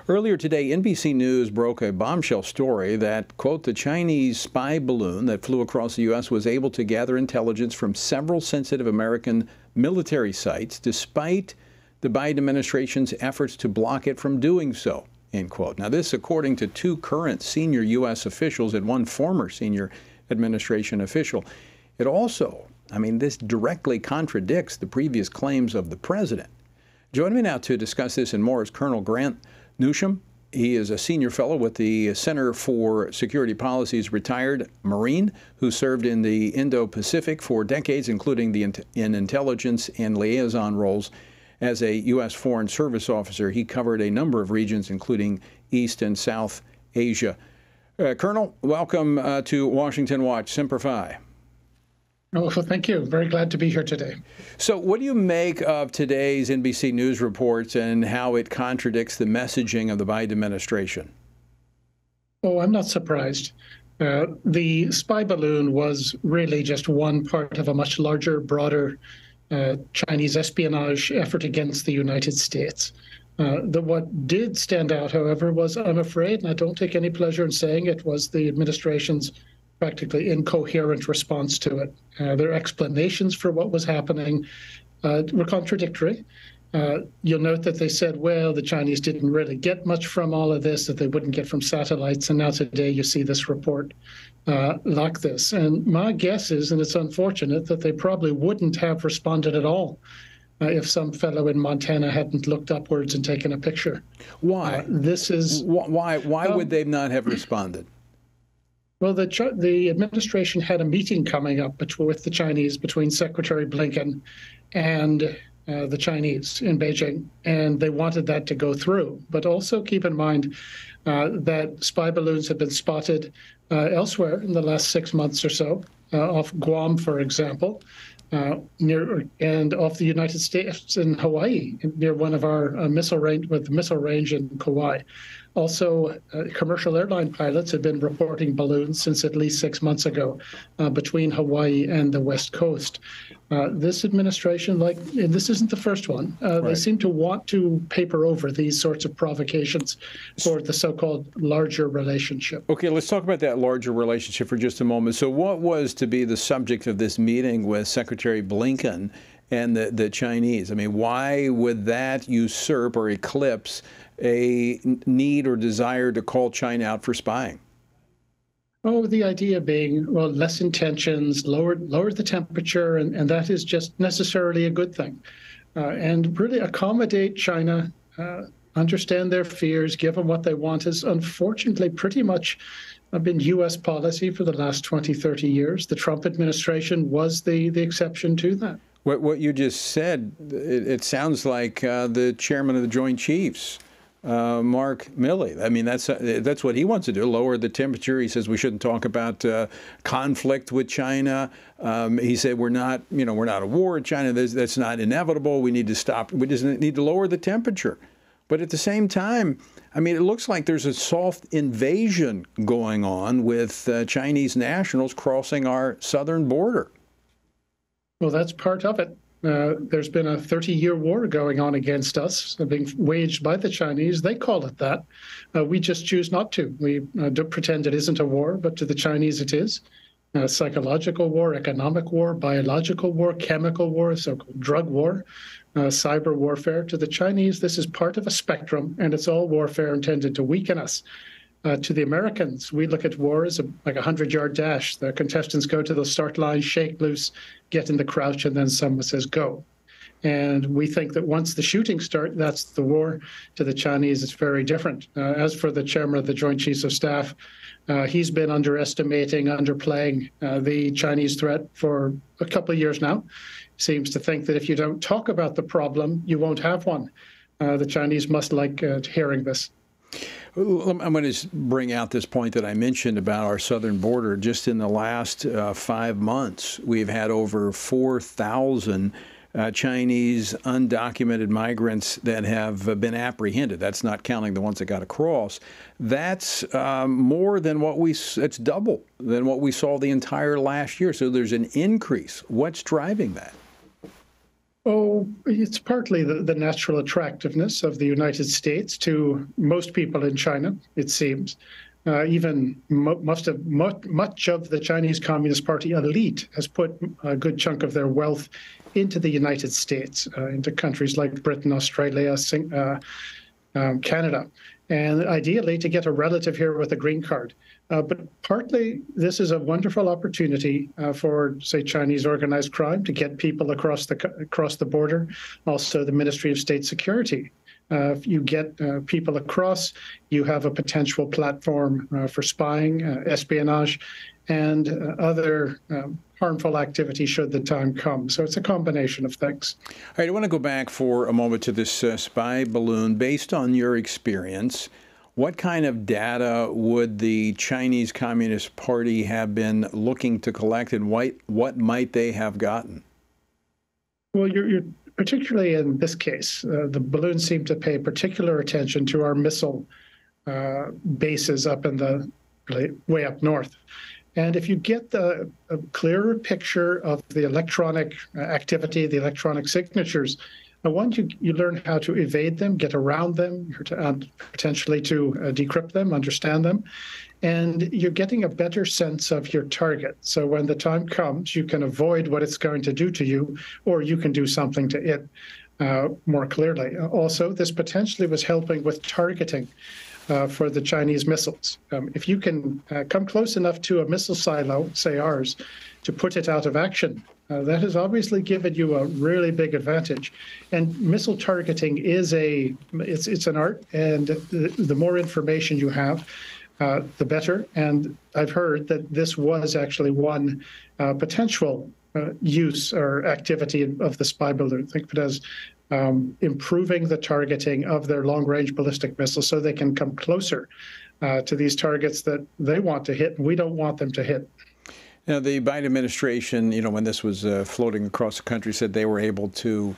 Earlier today, NBC News broke a bombshell story that, quote, the Chinese spy balloon that flew across the U.S. was able to gather intelligence from several sensitive American military sites, despite the Biden administration's efforts to block it from doing so, end quote. Now, this, according to two current senior U.S. officials and one former senior administration official. It also, this directly contradicts the previous claims of the president. Joining me now to discuss this and more is Colonel Grant Newsham. He is a senior fellow with the Center for Security Policy's retired Marine who served in the Indo-Pacific for decades, including in intelligence and liaison roles. As a U.S. Foreign Service officer, he covered a number of regions, including East and South Asia. Colonel, welcome to Washington Watch. Semper Fi. Oh, well, thank you. Very glad to be here today. So what do you make of today's NBC News reports and how it contradicts the messaging of the Biden administration? Oh, I'm not surprised. The spy balloon was really just one part of a much larger, broader Chinese espionage effort against the United States. What did stand out, however, was, I'm afraid, and I don't take any pleasure in saying it, was the administration's practically incoherent response to it. Their explanations for what was happening were contradictory. You'll note that they said, well, the Chinese didn't really get much from all of this, that they wouldn't get from satellites. And now today you see this report like this. And my guess is, and it's unfortunate, that they probably wouldn't have responded at all if some fellow in Montana hadn't looked upwards and taken a picture. Why? Why would they not have responded? Well, the administration had a meeting coming up with the Chinese, between Secretary Blinken and the Chinese in Beijing, and they wanted that to go through. But also keep in mind that spy balloons have been spotted elsewhere in the last 6 months or so, off Guam, for example, and off the United States in Hawaii, near one of our missile range in Kauai. Also, commercial airline pilots have been reporting balloons since at least 6 months ago between Hawaii and the West Coast. This administration, and this isn't the first one, they seem to want to paper over these sorts of provocations for the so-called larger relationship. Okay, let's talk about that larger relationship for just a moment. So what was to be the subject of this meeting with Secretary Blinken and the Chinese? Why would that usurp or eclipse a need or desire to call China out for spying? Oh, the idea being, well, less intentions, lower the temperature, and that is just necessarily a good thing. And really accommodate China, understand their fears, give them what they want, has unfortunately pretty much been U.S. policy for the last 20, 30 years. The Trump administration was the exception to that. What you just said, it sounds like the chairman of the Joint Chiefs, Mark Milley. That's what he wants to do, lower the temperature. He says we shouldn't talk about conflict with China. He said we're not at war with China. That's not inevitable. We need to stop. We just need to lower the temperature. But at the same time, it looks like there's a soft invasion going on with Chinese nationals crossing our southern border. Well, that's part of it. There's been a 30-year war going on against us, being waged by the Chinese. They call it that. We just choose not to. We don't pretend it isn't a war, but to the Chinese it is. Psychological war, economic war, biological war, chemical war, so-called drug war, cyber warfare. To the Chinese, this is part of a spectrum, and it's all warfare intended to weaken us. To the Americans, we look at war as like a 100-yard dash. The contestants go to the start line, shake loose, get in the crouch, and then someone says go. And we think that once the shooting starts, that's the war. To the Chinese, it's very different. As for the chairman of the Joint Chiefs of Staff, he's been underplaying the Chinese threat for a couple of years now. Seems to think that if you don't talk about the problem, you won't have one. The Chinese must like hearing this. I'm going to just bring out this point that I mentioned about our southern border. Just in the last 5 months, we've had over 4,000 Chinese undocumented migrants that have been apprehended. That's not counting the ones that got across. That's more than it's double than what we saw the entire last year. So there's an increase. What's driving that? Oh, it's partly the natural attractiveness of the United States to most people in China, it seems. Even much of the Chinese Communist Party elite has put a good chunk of their wealth into the United States, into countries like Britain, Australia, Canada, and ideally to get a relative here with a green card. But partly, this is a wonderful opportunity for, say, Chinese organized crime to get people across the border. Also, the Ministry of State Security. If you get people across, you have a potential platform for spying, espionage, and other harmful activity should the time come. So it's a combination of things. All right, I want to go back for a moment to this spy balloon. Based on your experience, what kind of data would the Chinese Communist Party have been looking to collect, and what might they have gotten? Well, you're particularly in this case, the balloon seemed to pay particular attention to our missile bases up in the way up north. And if you get a clearer picture of the electronic activity, the electronic signatures, once you learn how to evade them, get around them, potentially to decrypt them, understand them, and you're getting a better sense of your target. So when the time comes, you can avoid what it's going to do to you, or you can do something to it more clearly. Also, this potentially was helping with targeting for the Chinese missiles. If you can come close enough to a missile silo, say ours, to put it out of action, that has obviously given you a really big advantage. And missile targeting is it's an art, and the more information you have, the better. And I've heard that this was actually one potential use or activity of the spy balloon. Think of it as improving the targeting of their long-range ballistic missiles so they can come closer to these targets that they want to hit and we don't want them to hit. Now, the Biden administration, when this was floating across the country, said they were able to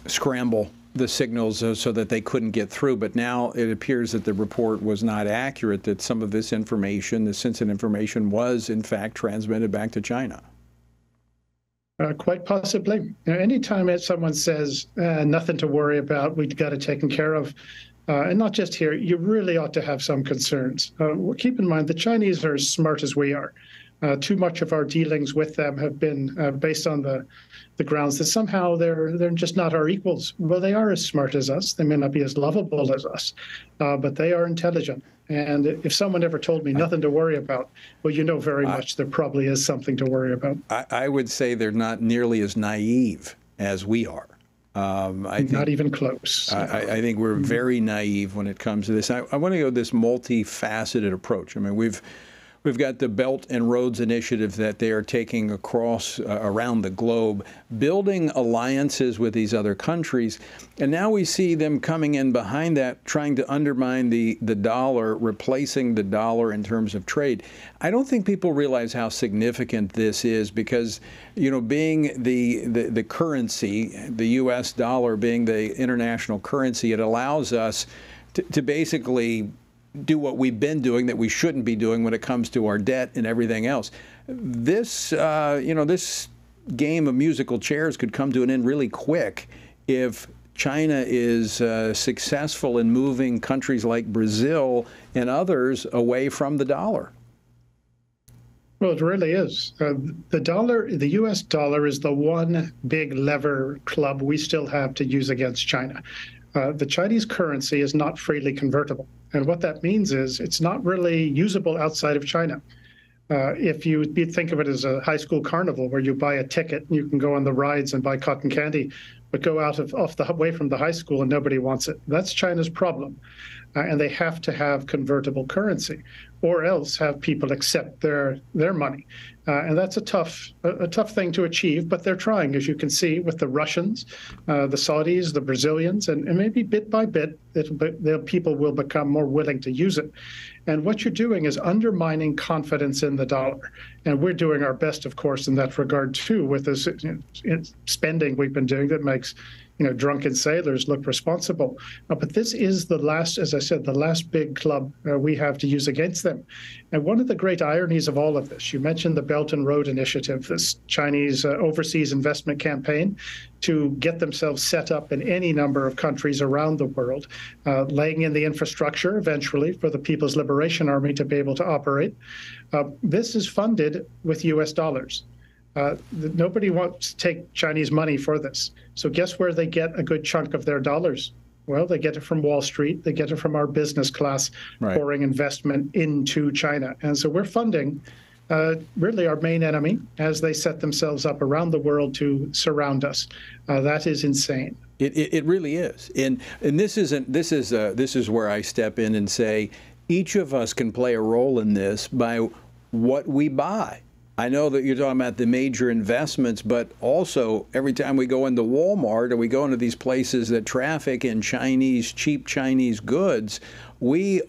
scramble the signals so that they couldn't get through. But now it appears that the report was not accurate, that some of this information, this sensitive information, was in fact transmitted back to China. Quite possibly. Anytime someone says nothing to worry about, we've got it taken care of, and not just here, you really ought to have some concerns. Keep in mind, the Chinese are as smart as we are. Too much of our dealings with them have been based on the grounds that somehow they're just not our equals. Well, they are as smart as us. They may not be as lovable as us, but they are intelligent. And if someone ever told me nothing to worry about, well, very much there probably is something to worry about. I would say they're not nearly as naive as we are. Not even close. I think we're very naive when it comes to this. I want to go this multifaceted approach. I mean, we've got the Belt and Roads Initiative that they are taking across around the globe, building alliances with these other countries. And now we see them coming in behind that, trying to undermine the dollar, replacing the dollar in terms of trade. I don't think people realize how significant this is because, being the currency, the U.S. dollar being the international currency, it allows us to basically do what we've been doing that we shouldn't be doing when it comes to our debt and everything else. This, this game of musical chairs could come to an end really quick if China is successful in moving countries like Brazil and others away from the dollar. Well, it really is. The dollar, the U.S. dollar is the one big lever club we still have to use against China. The Chinese currency is not freely convertible. And what that means is it's not really usable outside of China. If you think of it as a high school carnival where you buy a ticket and you can go on the rides and buy cotton candy, but go away from the high school and nobody wants it. That's China's problem. And they have to have convertible currency or else have people accept their money. And that's a tough thing to achieve, but they're trying, as you can see, with the Russians, the Saudis, the Brazilians, and maybe bit by bit, people will become more willing to use it. And what you're doing is undermining confidence in the dollar. And we're doing our best, of course, in that regard, too, with this spending we've been doing that makes drunken sailors look responsible. But this is the last, as I said, the last big club we have to use against them. And one of the great ironies of all of this, you mentioned the Belt and Road Initiative, this Chinese overseas investment campaign to get themselves set up in any number of countries around the world, laying in the infrastructure eventually for the People's Liberation Army to be able to operate. This is funded with US dollars. Nobody wants to take Chinese money for this. So guess where they get a good chunk of their dollars? Well, they get it from Wall Street. They get it from our business class pouring investment into China. And so we're funding really our main enemy as they set themselves up around the world to surround us. That is insane. It really is. And this is where I step in and say each of us can play a role in this by what we buy. I know that you're talking about the major investments, but also every time we go into Walmart or we go into these places that traffic in cheap Chinese goods, we're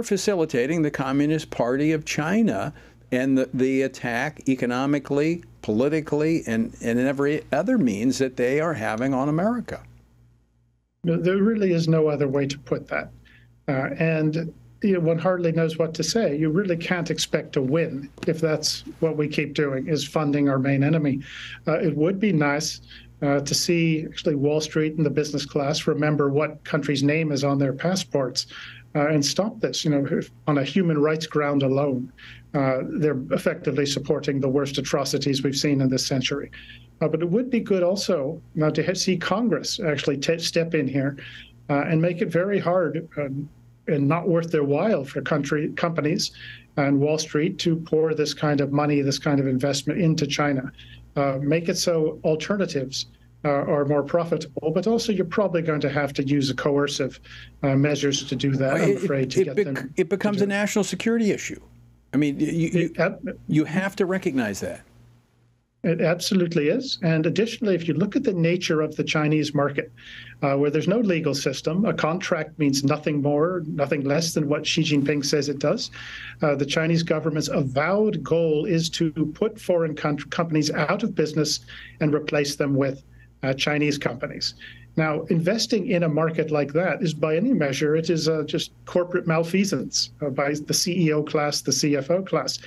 facilitating the Communist Party of China and the attack economically, politically, and in every other means that they are having on America. There really is no other way to put that. And one hardly knows what to say. You really can't expect to win if that's what we keep doing, is funding our main enemy. It would be nice to see actually Wall Street and the business class remember what country's name is on their passports and stop this. On a human rights ground alone, they're effectively supporting the worst atrocities we've seen in this century. But it would be good also to see Congress actually step in here and make it very hard and not worth their while for companies and Wall Street to pour this kind of money, this kind of investment into China. Make it so alternatives are more profitable, but also you're probably going to have to use coercive measures to do that, I'm afraid, to get them. It becomes a national security issue. I mean, you have to recognize that. It absolutely is. And additionally, if you look at the nature of the Chinese market, where there's no legal system, a contract means nothing more, nothing less than what Xi Jinping says it does. The Chinese government's avowed goal is to put foreign companies out of business and replace them with Chinese companies. Now, investing in a market like that is, by any measure, it is just corporate malfeasance by the CEO class, the CFO class.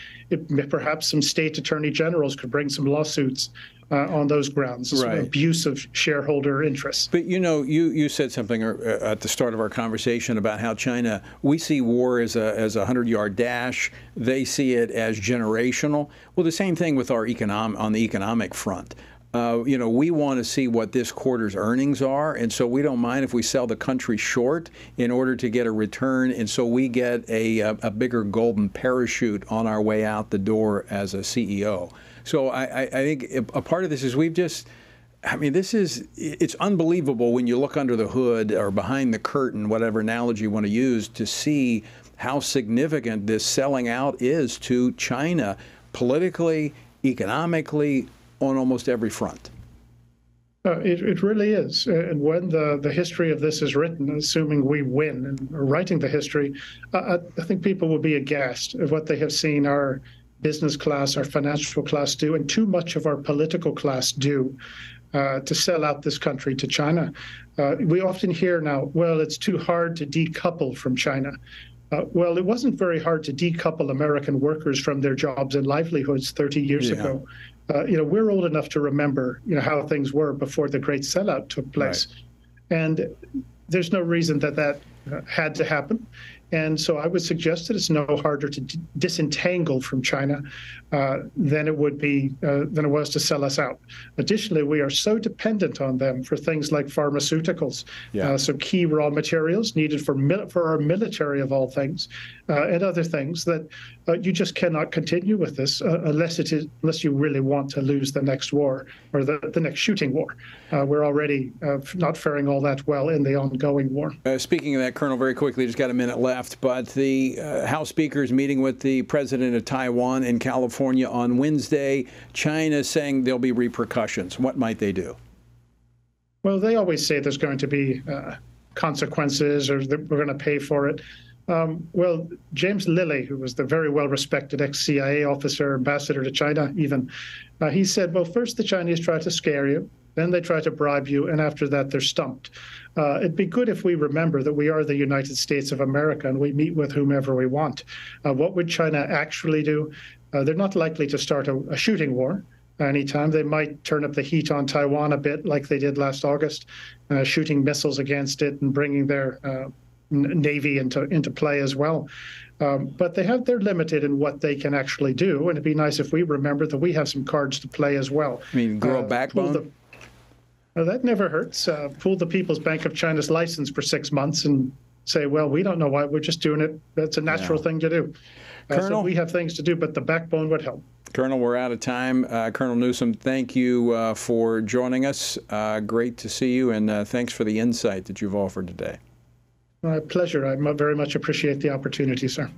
Perhaps some state attorney generals could bring some lawsuits on those grounds, abuse of shareholder interests. But you said something at the start of our conversation about how China, we see war as a 100-yard dash. They see it as generational. Well, the same thing with our on the economic front. We want to see what this quarter's earnings are, and so we don't mind if we sell the country short in order to get a return, and so we get a bigger golden parachute on our way out the door as a CEO. So I think a part of this is it's unbelievable when you look under the hood or behind the curtain, whatever analogy you want to use, to see how significant this selling out is to China politically, economically, on almost every front. It really is. And when the history of this is written, assuming we win and writing the history, I think people will be aghast at what they have seen our business class, our financial class do, and too much of our political class do to sell out this country to China. We often hear now, well, it's too hard to decouple from China. Well, it wasn't very hard to decouple American workers from their jobs and livelihoods 30 years ago. We're old enough to remember, how things were before the great sellout took place. Right. And there's no reason that had to happen. And so I would suggest that it's no harder to disentangle from China than it was to sell us out. Additionally, we are so dependent on them for things like pharmaceuticals, so key raw materials needed for our military of all things, and other things that you just cannot continue with this unless you really want to lose the next war or the next shooting war. We're already not faring all that well in the ongoing war. Speaking of that, Colonel, very quickly, just got a minute left. But the House Speaker is meeting with the president of Taiwan in California on Wednesday. China is saying there'll be repercussions. What might they do? Well, they always say there's going to be consequences or that we're going to pay for it. Well, James Lilly, who was the very well-respected ex-CIA officer, ambassador to China even, he said, well, first the Chinese try to scare you, then they try to bribe you, and after that, they're stumped. It'd be good if we remember that we are the United States of America and we meet with whomever we want. What would China actually do? They're not likely to start a shooting war anytime. They might turn up the heat on Taiwan a bit, like they did last August, shooting missiles against it and bringing their navy into play as well. But they're limited in what they can actually do, and it'd be nice if we remember that we have some cards to play as well. I mean, grow a backbone? That never hurts. Pull the People's Bank of China's license for 6 months and say, well, we don't know why, we're just doing it. That's a natural thing to do. So we have things to do, but the backbone would help. Colonel, we're out of time. Colonel Newsom, thank you for joining us. Great to see you, and thanks for the insight that you've offered today. My pleasure. I very much appreciate the opportunity, sir.